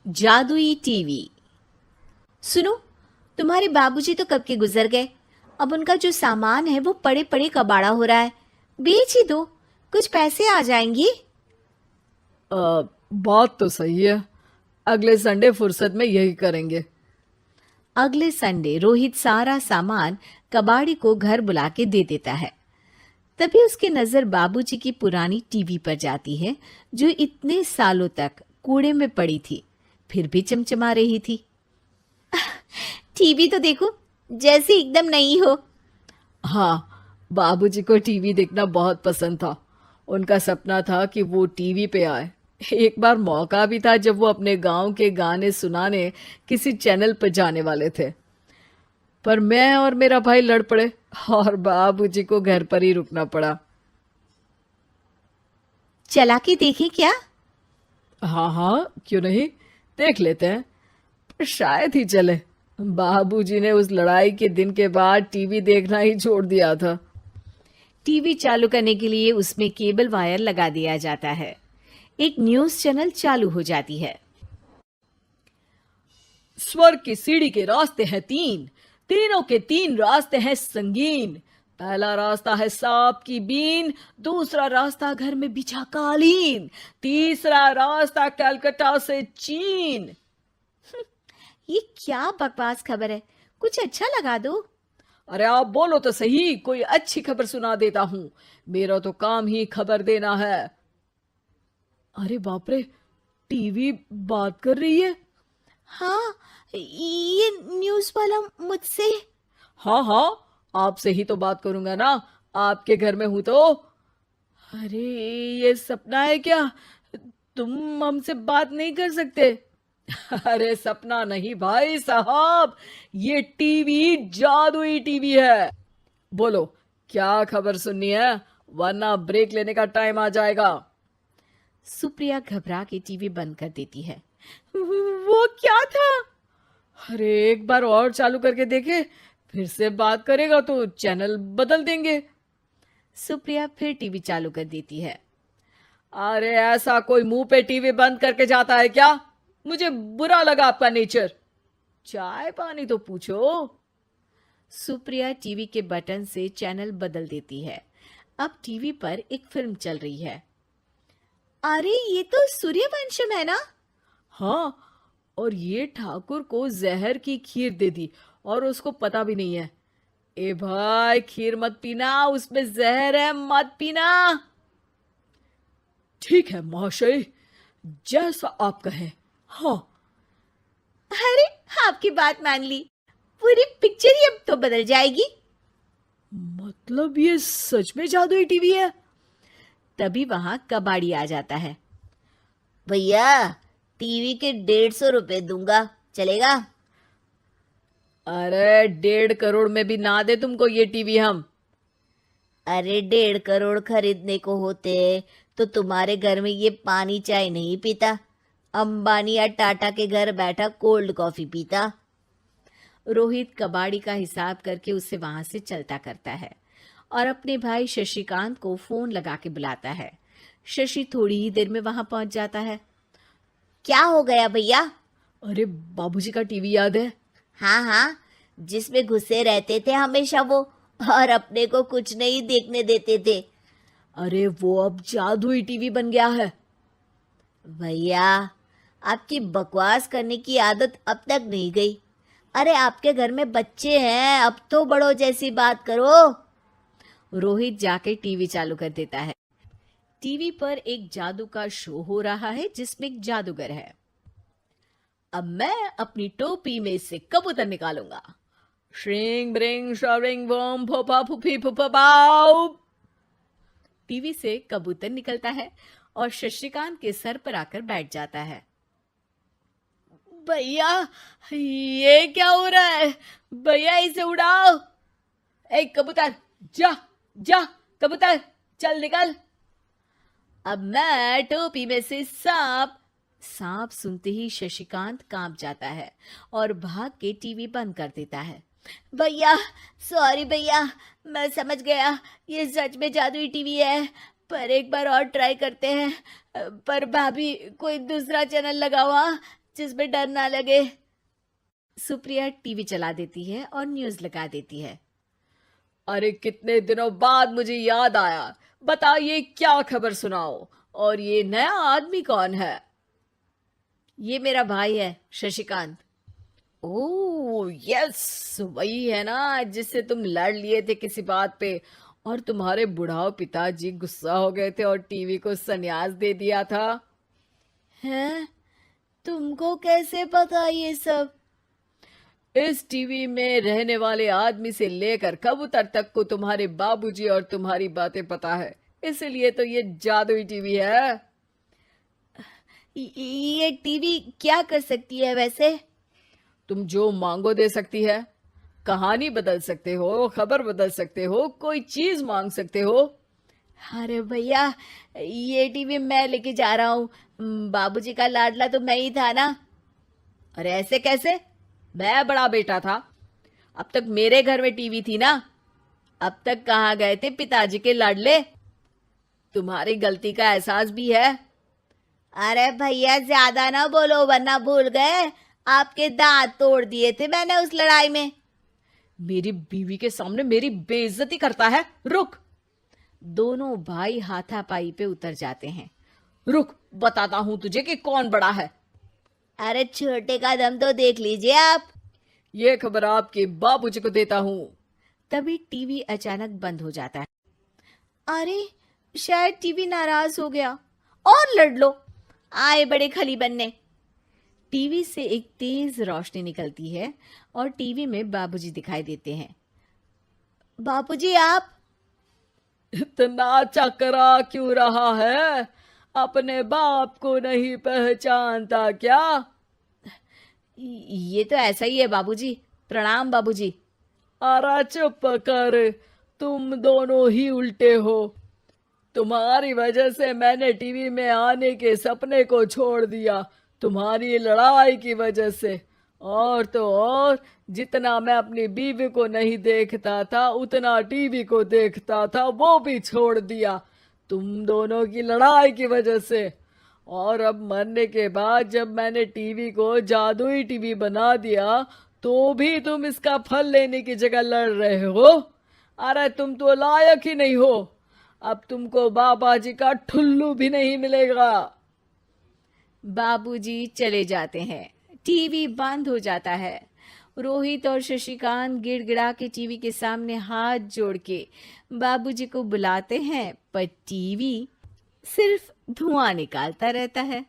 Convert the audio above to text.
जादुई टीवी। सुनो, तुम्हारे बाबूजी तो कब के गुजर गए। अब उनका जो सामान है वो पड़े पड़े कबाड़ा हो रहा है। बेच ही दो, कुछ पैसे आ जाएंगी। बात तो सही है। अगले संडे फुर्सत में यही करेंगे। अगले संडे रोहित सारा सामान कबाड़ी को घर बुला के दे देता है। तभी उसकी नजर बाबूजी की पुरानी टीवी पर जाती है, जो इतने सालों तक कूड़े में पड़ी थी, फिर भी चमचमा रही थी। टीवी तो देखो, जैसे एकदम नई हो। हाँ, बाबूजी को टीवी देखना बहुत पसंद था। उनका सपना था कि वो टीवी पे आए। एक बार मौका भी था जब वो अपने गांव के गाने सुनाने किसी चैनल पर जाने वाले थे, पर मैं और मेरा भाई लड़ पड़े और बाबूजी को घर पर ही रुकना पड़ा। चला के देखें क्या? हाँ हाँ, क्यों नहीं, देख लेते हैं। पर शायद ही चले। बाबूजी ने उस लड़ाई के दिन के बाद टीवी देखना ही छोड़ दिया था। टीवी चालू करने के लिए उसमें केबल वायर लगा दिया जाता है। एक न्यूज चैनल चालू हो जाती है। स्वर्ग की सीढ़ी के रास्ते हैं तीन, तीनों के तीन रास्ते हैं संगीन। पहला रास्ता है सांप की बीन, दूसरा रास्ता घर में बिछा कालीन, तीसरा रास्ता कलकत्ता से चीन। ये क्या बकवास खबर है, कुछ अच्छा लगा दो। अरे आप बोलो तो सही, कोई अच्छी खबर सुना देता हूं। मेरा तो काम ही खबर देना है। अरे बाप रे, टीवी बात कर रही है। हाँ, ये न्यूज वाला मुझसे। हाँ हाँ, आपसे ही तो बात करूंगा ना, आपके घर में हूं तो। अरे, ये सपना है क्या? तुम हमसे बात नहीं कर सकते? अरे सपना नहीं भाई साहब, ये टीवी जादुई टीवी है। बोलो, क्या खबर सुननी है, वरना ब्रेक लेने का टाइम आ जाएगा। सुप्रिया घबरा के टीवी बंद कर देती है। वो क्या था? अरे एक बार और चालू करके देखे, फिर से बात करेगा तो चैनल बदल देंगे। सुप्रिया फिर टीवी चालू कर देती है। अरे ऐसा कोई मुंह पे टीवी बंद करके जाता है क्या? मुझे बुरा लगा आपका नेचर। चाय पानी तो पूछो। सुप्रिया टीवी के बटन से चैनल बदल देती है। अब टीवी पर एक फिल्म चल रही है। अरे ये तो सूर्यवंशम है ना? हाँ, और ये ठाकुर को जहर की खीर दे दी और उसको पता भी नहीं है। ए भाई, खीर मत पीना, उसमें जहर है, मत पीना। ठीक है महाशय, जैसा आप कहें। हाँ। अरे, आपकी बात मान ली, पूरी पिक्चर ही अब तो बदल जाएगी। मतलब ये सच में जादुई टीवी है? तभी वहां कबाड़ी आ जाता है। भैया, टीवी के 150 रुपए दूंगा, चलेगा? अरे 1.5 करोड़ में भी ना दे तुमको ये टीवी हम। अरे 1.5 करोड़ खरीदने को होते तो तुम्हारे घर में ये पानी चाय नहीं पीता, अंबानी या टाटा के घर बैठा कोल्ड कॉफी पीता। रोहित कबाड़ी का हिसाब करके उसे वहां से चलता करता है और अपने भाई शशिकांत को फोन लगा के बुलाता है। शशि थोड़ी ही देर में वहां पहुंच जाता है। क्या हो गया भैया? अरे बाबूजी का टीवी याद है? हाँ हाँ, जिसमें घुसे रहते थे हमेशा वो, और अपने को कुछ नहीं देखने देते थे। अरे वो अब जादुई टीवी बन गया है। भैया, आपकी बकवास करने की आदत अब तक नहीं गई। अरे आपके घर में बच्चे हैं, अब तो बड़ों जैसी बात करो। रोहित जाके टीवी चालू कर देता है। टीवी पर एक जादू का शो हो रहा है जिसमें एक जादूगर है। अब मैं अपनी टोपी में से कबूतर निकालूंगा। श्रिंग ब्रिंग शरिंग बम फोपा फुफी फुफा बाउ। टीवी से कबूतर निकलता है और शशिकांत के सर पर आकर बैठ जाता है। भैया, ये क्या हो रहा है? भैया इसे उड़ाओ। ए कबूतर, जा जा, कबूतर चल निकल। अब मैं टोपी में से सांप। सांप सुनते ही शशिकांत कांप जाता है और भाग के टीवी बंद कर देता है। भैया, सॉरी भैया, मैं समझ गया ये सच में जादुई टीवी है, पर एक बार और ट्राई करते हैं। पर भाभी, कोई दूसरा चैनल लगाओ। हाँ, जिसमें डर ना लगे। सुप्रिया टीवी चला देती है और न्यूज लगा देती है। अरे कितने दिनों बाद मुझे याद आया, बताइए क्या खबर सुनाओ। और ये नया आदमी कौन है? ये मेरा भाई है शशिकांत। ओह यस, वही है ना जिससे तुम लड़ लिए थे किसी बात पे, और तुम्हारे बुढ़ाओ पिताजी गुस्सा हो गए थे और टीवी को संन्यास दे दिया था। हैं? तुमको कैसे पता ये सब? इस टीवी में रहने वाले आदमी से लेकर कबूतर तक को तुम्हारे बाबूजी और तुम्हारी बातें पता है, इसलिए तो ये जादुई टीवी है। ये टीवी क्या कर सकती है वैसे? तुम जो मांगो दे सकती है। कहानी बदल सकते हो, खबर बदल सकते हो, कोई चीज मांग सकते हो। अरे भैया, ये टीवी मैं लेके जा रहा हूँ। बाबूजी का लाडला तो मैं ही था ना। अरे ऐसे कैसे? मैं बड़ा बेटा था, अब तक मेरे घर में टीवी थी ना। अब तक कहाँ गए थे पिताजी के लाडले? तुम्हारी गलती का एहसास भी है। अरे भैया, ज्यादा ना बोलो वरना भूल गए आपके दांत तोड़ दिए थे मैंने उस लड़ाई में। मेरी बीवी के सामने मेरी बेइज्जती करता है। रुक। दोनों भाई हाथापाई पे उतर जाते हैं। रुक, बताता हूं तुझे कि कौन बड़ा है। अरे छोटे का दम तो देख लीजिए आप। ये खबर आपके बाबूजी को देता हूं। तभी टीवी अचानक बंद हो जाता है। अरे शायद टीवी नाराज हो गया। और लड़ लो, आए बड़े खली बनने। टीवी से एक तेज रोशनी निकलती है और टीवी में बाबूजी दिखाई देते हैं। बापूजी आप? इतना चकरा क्यों रहा है? अपने बाप को नहीं पहचानता क्या? ये तो ऐसा ही है बाबूजी। प्रणाम बाबूजी। अरे चुप कर, तुम दोनों ही उल्टे हो। तुम्हारी वजह से मैंने टीवी में आने के सपने को छोड़ दिया, तुम्हारी लड़ाई की वजह से। और तो और, जितना मैं अपनी बीवी को नहीं देखता था उतना टीवी को देखता था, वो भी छोड़ दिया तुम दोनों की लड़ाई की वजह से। और अब मरने के बाद जब मैंने टीवी को जादुई टीवी बना दिया तो भी तुम इसका फल लेने की जगह लड़ रहे हो। अरे तुम तो लायक ही नहीं हो। अब तुमको बाबा जी का ठुल्लू भी नहीं मिलेगा। बाबूजी चले जाते हैं। टीवी बंद हो जाता है। रोहित और शशिकांत गिड़गिड़ा के टीवी के सामने हाथ जोड़ के बाबूजी को बुलाते हैं, पर टीवी सिर्फ धुआं निकालता रहता है।